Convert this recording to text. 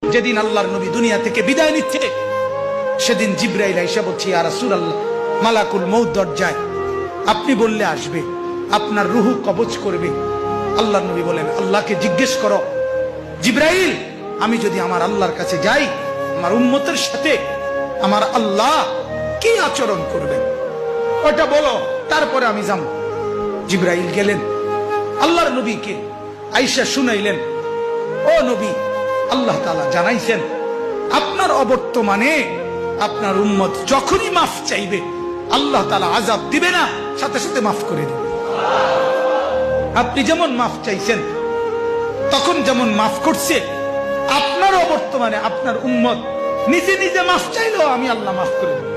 যেদিন আল্লাহর নবী দুনিয়া থেকে বিদায় নিচ্ছে, সেদিন জিবরাইল আইসা বলছে, ইয়া রাসূলুল্লাহ, মালাকুল মউত দরজায়, আপনি বললে আসবে, আপনার রুহু কবজ করবে। আল্লাহর নবী বলেন, আল্লাহকে জিজ্ঞেস করো জিবরাইল, আমি যদি আমার আল্লাহর কাছে যাই, আমার উম্মতের সাথে আমার আল্লাহ কি আচরণ করবেন, ওটা বলো, তারপরে আমি যাব। জিবরাইল গেলেন, আল্লাহর নবীকে আয়েশা শুনাইলেন, ও নবী, আল্লাহ তাআলা জানাইছেন আপনার অবর্তমানে আপনার উম্মত যখনই মাফ চাইবে, আল্লাহ তাআলা আযাব দিবে না, সাথে সাথে মাফ করে দিবে। আপনি যেমন মাফ চাইছেন, তখন যেমন মাফ করছে, আপনার অবর্তমানে আপনার উম্মত নিজে নিজে মাফ চাইলেও আমি আল্লাহ মাফ করে দেব।